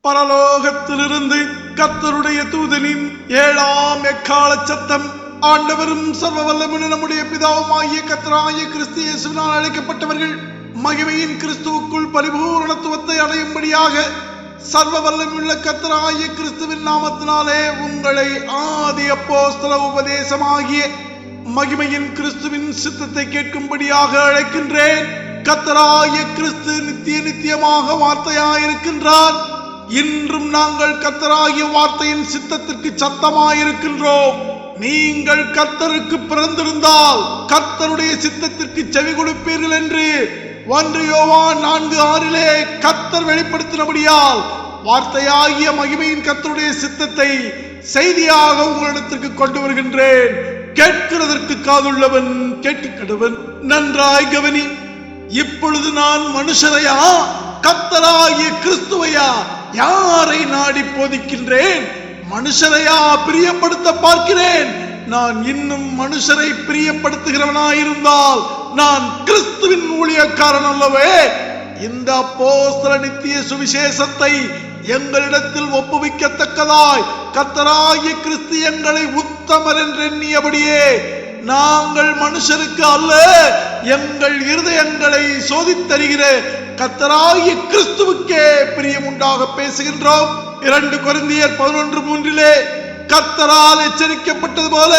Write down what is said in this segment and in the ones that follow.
பரலோகத்திலிருந்து கர்த்தருடைய தூதனின் 7ஆம் எக்கால சத்தம். ஆண்டவரும் சர்வ வல்லமையுள்ள நம்முடைய பிதாவுமாகிய கர்த்தராகிய கிறிஸ்து இயேசுவினால் அழைக்கப்பட்டவர்கள் மகிமையின் கிறிஸ்துவுக்குள் பரிபூரணத்துவத்தை அடையும்படியாக சர்வ வல்லமையுள்ள கர்த்தராகிய கிறிஸ்துவின் நாமத்தினாலே உங்களை ஆதி அப்போஸ்தல உபதேசமாகிய மகிமையின் கிறிஸ்துவின் சித்தத்தை கேட்கும்படியாக அழைக்கின்றேன். கர்த்தராகிய கிறிஸ்து நித்தியமாக வார்த்தையாயிருக்கின்றார். இன்றும் நாங்கள் கர்த்தராகிய வார்த்தையின் சித்தத்திற்கு சத்தமாயிருக்கின்றோம். நீங்கள் கர்த்தருக்கு பிறந்திருந்தால் கர்த்தருடைய சித்தத்திற்கு செவி கொடுப்பீர்கள் என்று 1 யோவான் 4:6 கர்த்தர் வெளிப்படுத்தினபடியால் வார்த்தையாகிய மகிமையின் கர்த்தருடைய சித்தத்தை செய்தியாக உங்களிடத்திற்கு கொண்டு வருகின்றேன். கேட்கிறதற்கு காதுள்ளவன் கேட்கக்கடவன். நன்றாய் கவனி. இப்பொழுது நான் மனுஷரையா கர்த்தராகிய கிறிஸ்துவையா யாரை நாடி போதிக்கின்றேன்? மனுஷரையா பிரியப்படுத்த பார்க்கிறேன்? நான் இன்னும் மனுஷரை பிரியப்படுத்துகிறவனாயிருந்தால் நான் கிறிஸ்துவின் ஊழியக்காரன் அல்லவே. இந்த அப்போஸ்தல நித்திய சுவிசேஷத்தை எங்களிடத்தில் ஒப்புவிக்கத்தக்கதாய் கர்த்தராகிய கிறிஸ்து எங்களை உத்தமர் என்று எண்ணியபடியே நாங்கள் மனுஷருக்கு அல்ல, எங்கள் இருதயங்களை சோதித்தருகிற கர்த்தராகிய கிறிஸ்துவுக்கே பிரியம் உண்டாக பேசுகின்றோம். 2 கொரிந்தியர் 11:3 கர்த்தரால் எச்சரிக்கப்பட்டது போல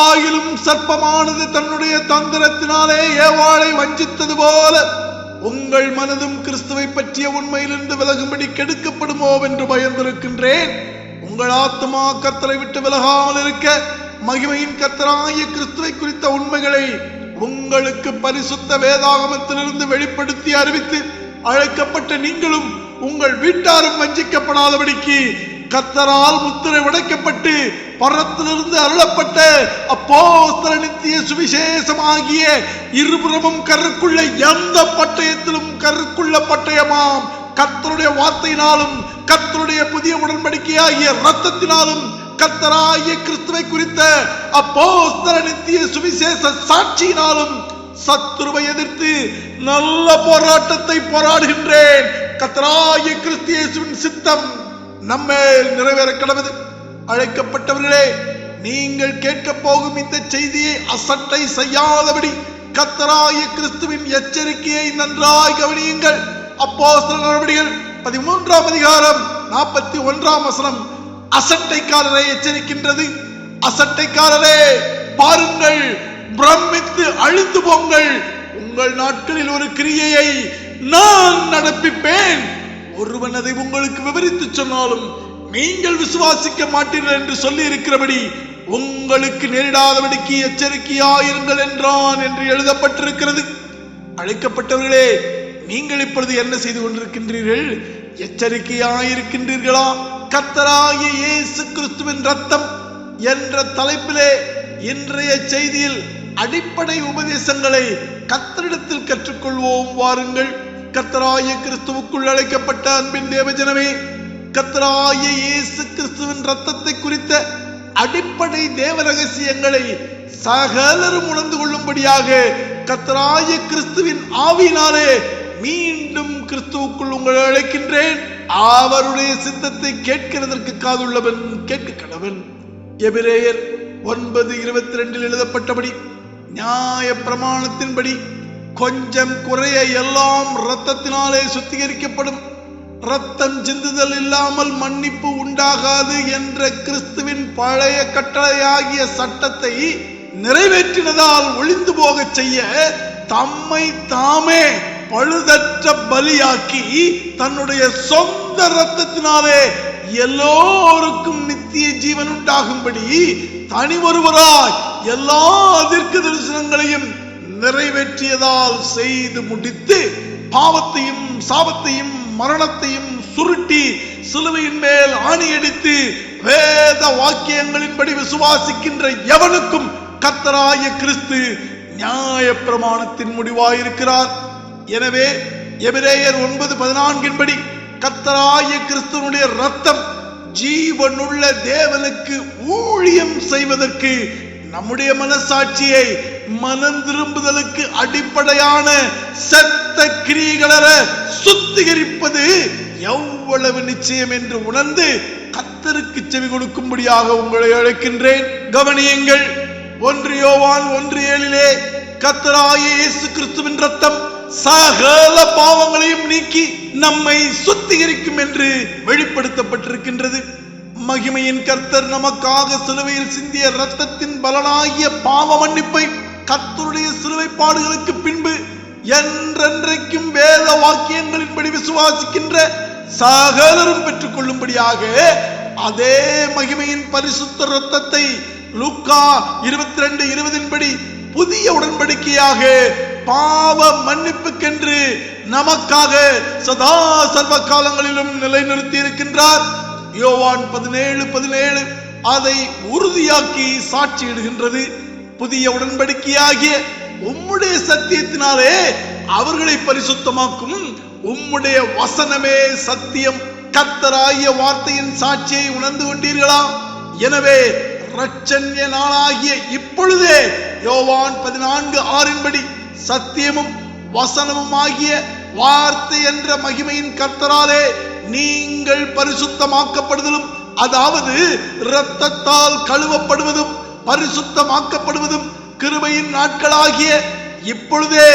ஆயிலும் சர்ப்பமானது தன்னுடைய தந்திரத்தினாலே ஏவாளை வஞ்சித்தது போல உங்கள் மனதும் கிறிஸ்துவை பற்றிய உண்மையிலிருந்து விலகும்படி கெடுக்கப்படுமோ என்று பயந்திருக்கின்றேன். உங்கள் ஆத்மா கர்த்தரை விட்டு விலகாமல் இருக்க மகிமையின் கர்த்தராகிய கிறிஸ்துவை குறித்த உண்மைகளை உங்களுக்கு பரிசுத்த வேதாகமத்திலிருந்து வெளிப்படுத்தி அறிவித்து அழைக்கப்பட்ட நீங்களும் உங்கள் வீட்டாரும் வஞ்சிக்கப்படாதபடிக்கு கர்த்தரால் முத்திரை உடைக்கப்பட்டு பரத்திலிருந்து அருளப்பட்ட அப்போஸ்தல நித்திய சுவிசேஷமாகிய இருபுறமும் கருக்குள்ள எந்த பட்டயத்திலும் கருக்குள்ள பட்டயமாம் கர்த்தருடைய வார்த்தையினாலும் கர்த்தருடைய புதிய உடன்படிக்கையாகிய இரத்தத்தினாலும் கர்த்தராகிய கிறிஸ்துவை குறித்த அப்போஸ்தல நித்திய சுவிசேஷ சாட்சியினாலும் சத்துருவை எதிர்த்து நல்ல போராட்டத்தை போராடுகின்றேன். கர்த்தராகிய கிறிஸ்து இயேசுவின் சித்தம் நம்மேல் நிறைவேற கடவுது. அழைக்கப்பட்டவர்களே, நீங்கள் கேட்க போகும் இந்த செய்தியை அசட்டை செய்யாதபடி கர்த்தராகிய கிறிஸ்துவின் எச்சரிக்கையை நன்றாய் கவனியுங்கள். அப்போஸ்தல நடவடிக்கைகள் 13ஆம் அதிகாரம் 41ஆம் வசனம் அசட்டைக்காரரை எச்சரிக்கின்றது. அசட்டைக்காரரே, பாருங்கள், பிரமித்து அழிந்து போங்கள். உங்கள் நாட்களில் ஒரு கிரியையை நான் நடப்பிப்பேன். ஒருவன் அதை உங்களுக்கு விவரித்து சொன்னாலும் நீங்கள் விசுவாசிக்க மாட்டீர்கள் என்று சொல்லி இருக்கிறபடி உங்களுக்கு நேரிடாதபடிக்கு எச்சரிக்கையாயிருங்கள் என்றான் என்று எழுதப்பட்டிருக்கிறது. அழைக்கப்பட்டவர்களே, நீங்கள் இப்பொழுது என்ன செய்து கொண்டிருக்கின்றீர்கள்? எச்சரிக்கையாயிருக்கின்றீர்களா? கர்த்தராகிய இயேசு கிறிஸ்துவின் ரத்தம் என்ற தலைப்பிலே இன்றைய செய்தியில் அடிப்படை உபதேசங்களை கர்த்தரிடத்தில் கற்றுக்கொள்வோம். வாருங்கள். கர்த்தராகிய கிறிஸ்துவுக்குள் அழைக்கப்பட்ட அன்பின் தேவஜனமே, கர்த்தராகிய இயேசு கிறிஸ்துவின் ரத்தத்தை குறித்த அடிப்படை தேவ ரகசியங்களை சகலரும் உணர்ந்து கொள்ளும்படியாக கர்த்தராகிய கிறிஸ்துவின் ஆவியினாலே மீண்டும் கிறிஸ்துவுக்குள் உங்களை அழைக்கின்றேன். அவருடைய சித்தத்தை கேட்கிறதற்கு காதுள்ளவன் கேட்க கடவன். எபிரேயர் 9:22 எழுதப்பட்டபடி நியாய பிரமாணத்தின்படி கொஞ்சம் குறைய எல்லாம் இரத்தத்தினாலே சுத்திகரிக்கப்படும். இரத்தம் சிந்துதல் இல்லாமல் மன்னிப்பு உண்டாகாது என்ற கிறிஸ்துவின் பழைய கட்டளையாகிய சட்டத்தை நிறைவேற்றினதால் ஒளிந்து போக செய்ய தம்மை தாமே பழுதற்ற பலியாக்கி தன்னுடைய சொந்த இரத்தத்தினாலே எல்லோருக்கும் நித்திய ஜீவன் உண்டாகும்படி தனி ஒருவராய் எல்லா தீர்க்க தரிசனங்களையும் நிறைவேற்றியதால் செய்து முடித்து பாவத்தையும் சாபத்தையும் மரணத்தையும் சுருட்டி சிலுவையின் மேல் ஆணியடித்து வேத வாக்கியங்களின்படி விசுவாசிக்கின்ற எவனுக்கும் கர்த்தராகிய கிறிஸ்து நியாய பிரமாணத்தின் முடிவாயிருக்கிறார். எனவே எபிரேயர் 9:14 கர்த்தராகிய கிறிஸ்துவினுடைய இரத்தம் ஜீவனுள்ள தேவனுக்கு ஊழியம் செய்வதற்கு நம்முடைய மனசாட்சியை மனம் திரும்புதலுக்கு அடிப்படையான செத்த கிரியைகள சுத்திகரிப்பது எவ்வளவு நிச்சயம் என்று உணர்ந்து கர்த்தருக்கு செவி கொடுக்கும்படியாக உங்களை அழைக்கின்றேன். கவனியுங்கள். 1 யோவான் 1:7 கர்த்தராகிய இயேசு கிறிஸ்துவின் இரத்தம் சகல பாவங்களையும் நீக்கி நம்மை சுத்திகரிக்கும் என்று வெளிப்படுத்தப்பட்டிருக்கின்றது. மகிமையின் கர்த்தர் நமக்காக சிலுவையில் சிந்திய இரத்தத்தின் பலனாகிய பாவ மன்னிப்பை கர்த்தருடைய சிலுவை பாடுகளுக்கு பின்பு என்றென்றைக்கும் வேத வாக்கியங்களின்படி விசுவாசிக்கின்ற சகலரும் பெற்றுக் கொள்ளும்படியாக அதே மகிமையின் பரிசுத்த இரத்தத்தை லூக்கா 22:20 புதிய உடன்படிக்கையாக பாவ மன்னிப்புக்கென்று நமக்காக சதா சர்வ காலங்களிலும் நிலைநிறுத்தி இருக்கின்றார். யோவான் 17:17 அதை உறுதியாக்கி சாட்சியிடுகின்றது. புதிய உடன்படிக்கையாகிய உம்முடைய சத்தியத்தினாலே அவர்களை பரிசுத்தமாக்கும் உம்முடைய வசனமே சத்தியம். கர்த்தராகிய வார்த்தையின் சாட்சியை உணர்ந்து கொண்டீர்களா? எனவே இரட்சண்ய நாளாகிய இப்பொழுதே யோவான் 14:6 சத்தியமும் வசனமும் ஆகிய வார்த்தை என்ற மகிமையின் கர்த்தராலே நீங்கள் பரிசுத்தமாக்கப்படுதலும், அதாவது இரத்தத்தால் கழுவப்படுவதும் பரிசுத்தமாக்கப்படுவதும் கிருபையின் நாட்களாகிய இப்பொழுதே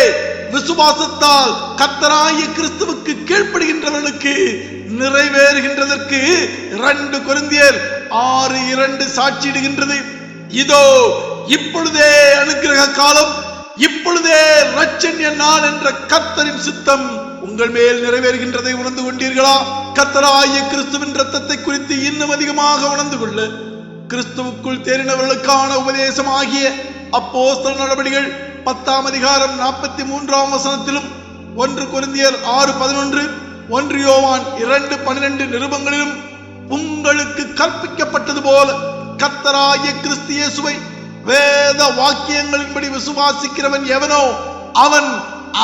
விசுவாசத்தால் கர்த்தராகிய கிறிஸ்துவுக்கு கீழ்ப்படுகின்றவர்களுக்கு நிறைவேறுகின்றதற்கு 2 கொரிந்தியர் 6:2 சாட்சியிடுகின்றது. இதோ இப்பொழுதே அனுக்கிரக காலம், இப்பொழுதே இரட்சண்ய நாள் என்ற கர்த்தரின் சித்தம் உங்கள் மேல் நிறைவேறுகின்றதை உணர்ந்து கொண்டீர்களா? கர்த்தராகிய கிறிஸ்துவின் இரத்தத்தை குறித்து இன்னும் அதிகமாக உணர்ந்து கொள்ள கிறிஸ்துவுக்குள் தேறினவர்களுக்கான உபதேசம் ஆகிய அப்போஸ்தலர் நடபடிகள் 10:43 1 கொரிந்தியர் 6:11 1 யோவான் 2:12 நிருபங்களிலும் உங்களுக்கு கற்பிக்கப்பட்டது போல கர்த்தராகிய கிறிஸ்து இயேசுவை வேத வாக்கியங்களின்படி விசுவாசிக்கிறவன் எவனோ அவன்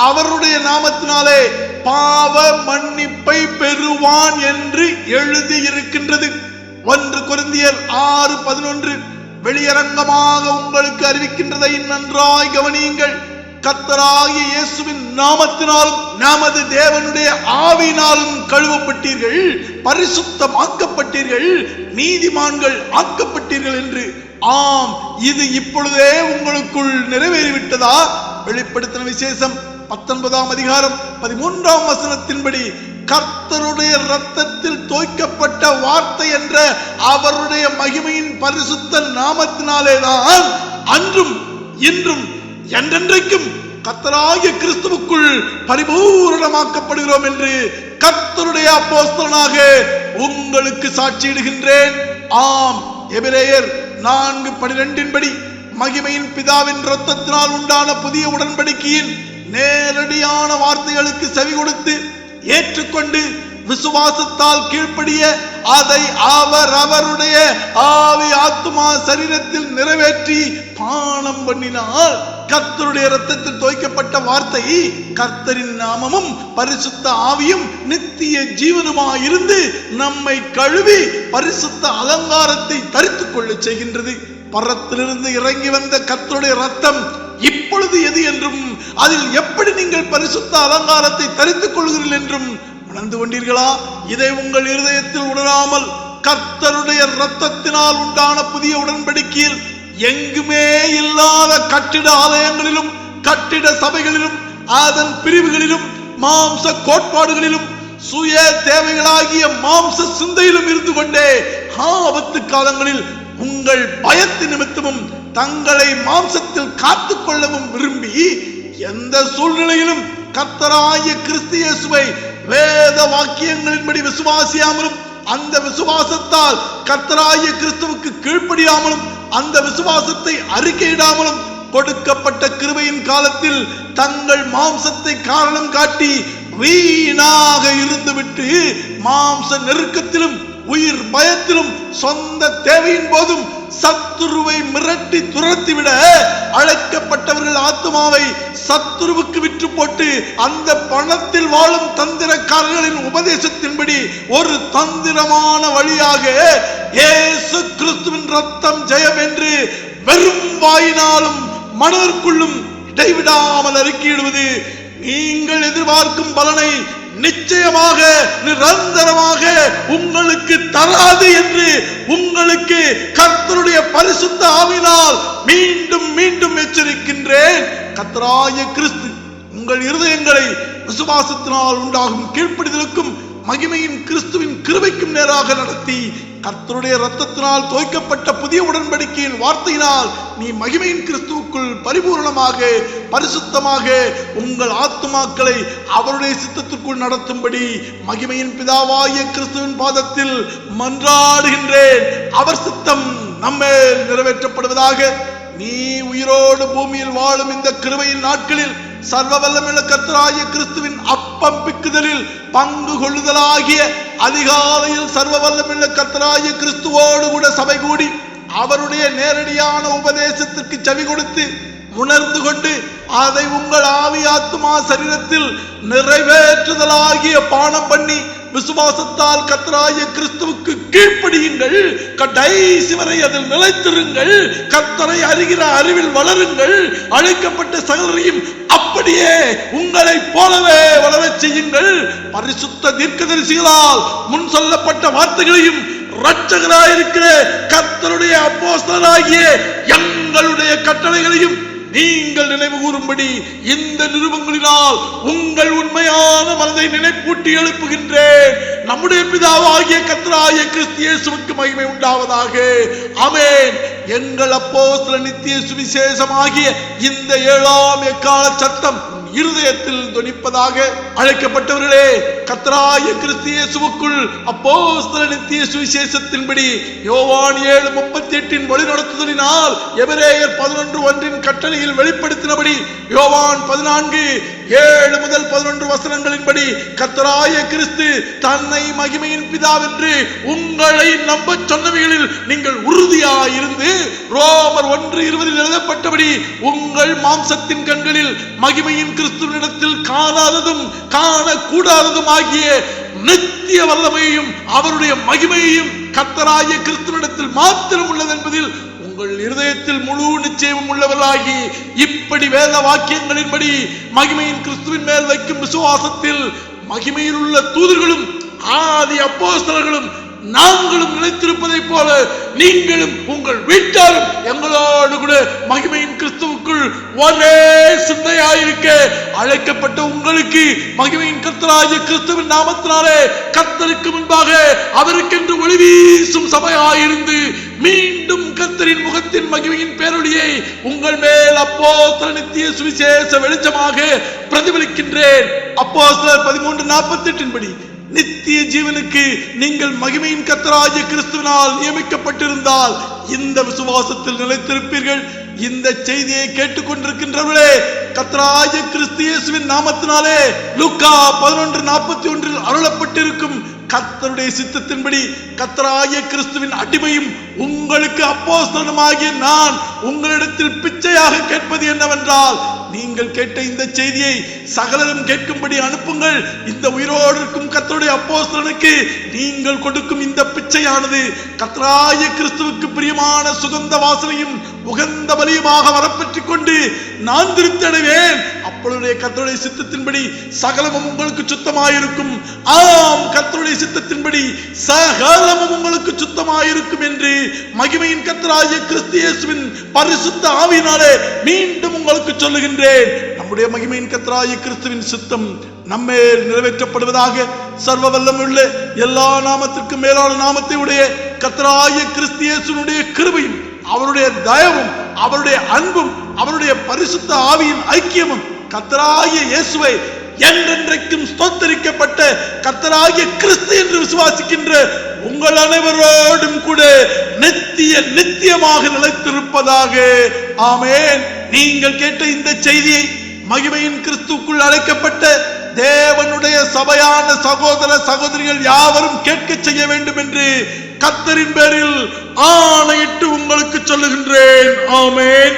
அவருடைய நாமத்தினாலே பாவ மன்னிப்பை பெறுவான் என்று எழுதி இருக்கின்றது. 1 கொரிந்தியர் 6:11 வெளியரங்கமாக உங்களுக்கு அறிவிக்கின்றதை நன்றாய் கவனியுங்கள். கர்த்தராகிய இயேசுவின் நாமத்தினாலும் நமது தேவனுடைய ஆவியினாலும் கழுவப்பட்டீர்கள், பரிசுத்தமாக்கப்பட்டீர்கள், நீதிமான்கள் ஆக்கப்பட்டீர்கள் என்று. ஆம், இது இப்பொழுதே உங்களுக்குள் நிறைவேறிவிட்டதா? வெளிப்படுத்தின விசேஷம் 19:13 கர்த்தருடைய இரத்தத்தில் தோய்க்கப்பட்ட வார்த்தை என்ற அவருடைய மகிமையின் பரிசுத்த நாமத்தினாலேதான் அன்றும் இன்றும் என்றென்றைக்கும் கர்த்தராகிய கிறிஸ்துவுக்குள் பரிபூரணமாக்கப்படுகிறோம் என்று கர்த்தருடைய அப்போஸ்தலனாக உங்களுக்கு சாட்சியிடுகின்றேன். ஆம், எபிரேயர் 4:12 மகிமையின் பிதாவின் இரத்தத்தினால் உண்டான புதிய உடன்படிக்கையின் நேரடியான வார்த்தைகளுக்கு செவி கொடுத்து ஏற்றுக்கொண்டு விசுவாசத்தால் கீழ்ப்படிய அதை அவருடைய ஆவி ஆத்துமா சரீரத்தில் நிறைவேற்றி பானம் பண்ணினால் கர்த்தருடைய இரத்தத்தில் தோய்க்கப்பட்ட வார்த்தை கர்த்தரின் நாமமும் பரிசுத்த ஆவியும் நித்திய ஜீவனுமாயிருந்து நம்மை கழுவி பரிசுத்த அலங்காரத்தை தரித்துக் கொள்ள செய்கின்றது. பரத்திலிருந்து இறங்கி வந்த கர்த்தருடைய இரத்தம் இப்பொழுது எது என்றும் அதில் எப்படி நீங்கள் பரிசுத்த அலங்காரத்தை தரித்துக் கொள்கிறீர்கள் என்றும் உணர்ந்து கொண்டீர்களா? இதை உங்கள் இருதயத்தில் உணராமல் கர்த்தருடைய இரத்தத்தினால் உண்டான புதிய உடன்படிக்கையில் எங்குமே இல்லாத கட்டிட ஆலயங்களிலும் கட்டிட சபைகளிலும் அதன் பிரிவுகளிலும் மாம்ச கோட்பாடுகளிலும் சுய தேவைகளாகிய மாம்ச சிந்தையிலும் இருந்து கொண்டே ஆபத்து காலங்களில் உங்கள் பயத்து நிமித்தமும் தங்களை மாம்சத்தில் காத்துக் கொள்ளவும் விரும்பி எந்த சூழ்நிலையிலும் கர்த்தராகிய கிறிஸ்து இயேசுவை வேத வாக்கியங்களின்படி விசுவாசியாமலும் அந்த விசுவாசத்தால் கர்த்தராகிய கிறிஸ்துவுக்கு கீழ்ப்படியாமலும் அந்த விசுவாசத்தை அறிக்கையிடாமலும் கொடுக்கப்பட்ட கிருபையின் காலத்தில் தங்கள் மாம்சத்தை காரணம் காட்டி வீணாக இருந்துவிட்டு மாம்ச நெருக்கத்திலும் உயிர் பயத்திலும் சொந்த தேவையின் போதும் சத்துருவை மிரட்டி துரத்திவிட அழைக்கப்பட்டவர்கள் ஆத்துமாவை சத்துருவுக்கு விற்று போட்டு அந்த பணத்தில் வாழும் தந்திரக்காரர்களின் உபதேசத்தின்படி ஒரு தந்திரமான வழியாக இயேசு கிறிஸ்துவின் ரத்தம் ஜெயம் என்று வெறும் வாயினாலும் மனதிற்குள்ளும் இடைவிடாமல் அறிக்கையிடுவது நீங்கள் எதிர்பார்க்கும் பலனை நிச்சயமாக நிரந்தரமாக உங்களுக்கு தராது என்று உங்களுக்கு கர்த்தருடைய பரிசுத்த ஆவியினால் மீண்டும் மீண்டும் எச்சரிக்கின்றேன். கர்த்தராகிய கிறிஸ்து உங்கள் இருதயங்களை விசுவாசத்தினால் உண்டாகும் கீழ்ப்படிதலுக்கும் மகிமையின் கிறிஸ்துவின் கிருபைக்கும் நேராக நடத்தி கர்த்தருடைய இரத்தத்தினால் தோய்க்கப்பட்ட புதிய உடன்படிக்கையின் வார்த்தையினால் நீ மகிமையின் கிறிஸ்துவுக்குள் பரிபூர்ணமாக பரிசுத்தமாக உங்கள் ஆத்துமாக்களை அவருடைய சித்தத்திற்குள் நடத்தும்படி மகிமையின் பிதாவாகிய கிறிஸ்துவின் பாதத்தில் மன்றாடுகின்றேன். அவர் சித்தம் நம்மேல் நிறைவேற்றப்படுவதாக. நீ உயிரோடு பூமியில் வாழும் இந்த கிருபையின் நாட்களில் சர்வ வல்லமையுள்ள கர்த்தராகிய கிறிஸ்துவின் அப்பம் பிக்குதலில் பங்கு கொள்ளுதலாகிய அதிகாலையில் சர்வ வல்லமையுள்ள கர்த்தராகிய கிறிஸ்துவோடு கூட சபை கூடி அவருடைய நேரடியான உபதேசத்திற்கு செவி கொடுத்து உணர்ந்து கொண்டு அதை உங்கள் ஆவி ஆத்துமா சரீரத்தில் நிறைவேற்றுதலாகிய பானம் பண்ணி விசுவாசத்தால் கர்த்தராகிய கிறிஸ்துவுக்கு கீழ்ப்படியுங்கள். கடைசி வரை அதில் நிலைத்திருங்கள். கர்த்தரை அறிகிற அறிவில் வளருங்கள். அழைக்கப்பட்ட சகலரையும் அப்படியே உங்களை போலவே வளரச் செய்யுங்கள். பரிசுத்த தீர்க்கதரிசிகளால் முன் சொல்லப்பட்ட வார்த்தைகளையும் இரட்சகராயிருக்கிற கர்த்தருடைய அப்போஸ்தலராகிய எங்களுடைய கட்டளைகளையும் நீங்கள் நினைவு கூறும்படி இந்த நிருபங்களினால் உங்கள் உண்மையான மனதை நினைப்பூட்டி எழுப்புகின்றேன். நம்முடைய பிதாவாகிய கர்த்தராகிய கிறிஸ்து இயேசுவுக்கு மகிமை உண்டாவதாக. ஆமென். எங்கள் அப்போஸ்தல நித்திய சுவிசேஷமாகிய இந்த 7ஆம் எக்கால சத்தம் இருதயத்தில் தொனிப்பதாக. அழைக்கப்பட்டவர்களே, கர்த்தராகிய கிறிஸ்து இயேசுவுக்குள் அப்போஸ்தல நித்திய சுவிசேஷத்தின்படி யோவான் 7:38 வழிநடத்துதலினால் எபிரேயர் 11:1 கட்டளையில் வெளிப்படுத்தினபடி யோவான் 14:7 முதல் 11 வசனங்களின்படி கர்த்தராகிய கிறிஸ்து தன்னை மகிமையின் பிதாவென்று உங்களை நம்ப சொன்னவைகளில் நீங்கள் உறுதியாயிருந்து ரோமர் 1:20 எழுதப்பட்டபடி உங்கள் மாம்சத்தின் கண்களில் மகிமையின் கிறிஸ்துவினிடத்தில் காணாததும் காணக்கூடாததும் ஆகிய நித்திய வல்லமையையும் அவருடைய மகிமையையும் கர்த்தராகிய கிறிஸ்துவினிடத்தில் மாத்திரம் உள்ளது என்பதில் உங்கள் இருதயத்தில் முழு நிச்சயமும் உள்ளவர்களாகி இப்படி வேத வாக்கியங்களின்படி மகிமையின் கிறிஸ்துவின் மேல் வைக்கும் விசுவாசத்தில் மகிமையில் உள்ள தூதர்களும் ஆதி அப்போஸ்தலர்களும் நாங்களும் நிலைத்திருப்பதை போல நீங்களும் உங்கள் வீட்டாரும் எங்களோடு கூட மகிமையின் கிறிஸ்துவுக்குள் ஒரே சிந்தையாயிருக்க அழைக்கப்பட்ட உங்களுக்கு மகிமையின் கர்த்தராகிய கிறிஸ்துவின் நாமத்தினாலே கர்த்தருக்கு முன்பாக அவருக்கென்று ஒளி வீசும் சபையாயிருந்து மீண்டும் கர்த்தரின் முகத்தின் மகிமையின் பேரொளியை உங்கள் மேல் அப்போஸ்தல நித்திய சுவிசேஷ வெளிச்சமாக பிரதிபலிக்கின்றேன். அப்போஸ்தலர் 13:48 படி நித்திய ஜீவனுக்கு நீங்கள் மகிமையின் கர்த்தராகிய கிறிஸ்துவினால் நியமிக்கப்பட்டிருந்தால் இந்த விசுவாசத்தில் நிலைத்திருப்பீர்கள். இந்த செய்தியை கேட்டுக்கொண்டிருக்கின்றவர்களே, கர்த்தராகிய கிறிஸ்து இயேசுவின் நாமத்தினாலே லூக்கா 11:41 அருளப்பட்டிருக்கும் கர்த்தருடைய சித்தத்தின்படி கர்த்தராகிய கிறிஸ்துவின் அடிமையும் உங்களுக்கு அப்போஸ்தலனுமாகிய நான் உங்களிடத்தில் பிச்சையாக கேட்பது என்னவென்றால், நீங்கள் கேட்ட இந்த செய்தியை சகலரும் கேட்கும்படி அனுப்புங்கள். இந்த உயிரோடு இருக்கும் கர்த்தருடைய அப்போஸ்தலனுக்கு நீங்கள் கொடுக்கும் இந்த பிச்சையானது கர்த்தராகிய கிறிஸ்துவுக்கு பிரியமான சுகந்த வாசனையும் உகந்த பலியுமாக வரப்பெற்றுக் கொண்டு நான் திருப்தி அடைவேன். அப்பொழுது கர்த்தருடைய சித்தத்தின்படி சகலமும் உங்களுக்கு சுத்தமாயிருக்கும். ஆம், கர்த்தருடைய சித்தத்தின்படி சகலமும் உங்களுக்கு சுத்தமாயிருக்கும் என்று மகிமையின் கர்த்தராகிய கிறிஸ்து இயேசுவின் பரிசுத்த ஆவியினாலே மீண்டும் உங்களுக்கு சொல்லுகின்றேன். நம்முடைய மகிமையின் கர்த்தராகிய கிறிஸ்துவின் சித்தம் நம்மேல் நிறைவேற்றப்படுவதாக. சர்வ வல்லமையுள்ள எல்லா நாமத்திற்கும் மேலான நாமத்தை உடைய கர்த்தராகிய கிறிஸ்து இயேசுவினுடைய கிருபையும் அவருடைய தயவும் அவருடைய அன்பும் அவருடைய பரிசுத்த ஆவியின் ஐக்கியமும் கர்த்தராகிய இயேசுவை என்றென்றைக்கும் ஸ்தோத்தரிக்கப்பட்ட கர்த்தராகிய கிறிஸ்து என்று விசுவாசிக்கின்ற உங்கள் அனைவரோடும் கூட நித்தியமாக நிலைத்திருப்பதாக. ஆமென். நீங்கள் கேட்ட இந்த செய்தியை மகிமையின் கிறிஸ்துவுக்குள் அழைக்கப்பட்ட தேவனுடைய சபையான சகோதர சகோதரிகள் யாவரும் கேட்க செய்ய வேண்டும் என்று கர்த்தரின் பேரில் ஆணையிட்டு உங்களுக்கு சொல்லுகின்றேன். ஆமென்.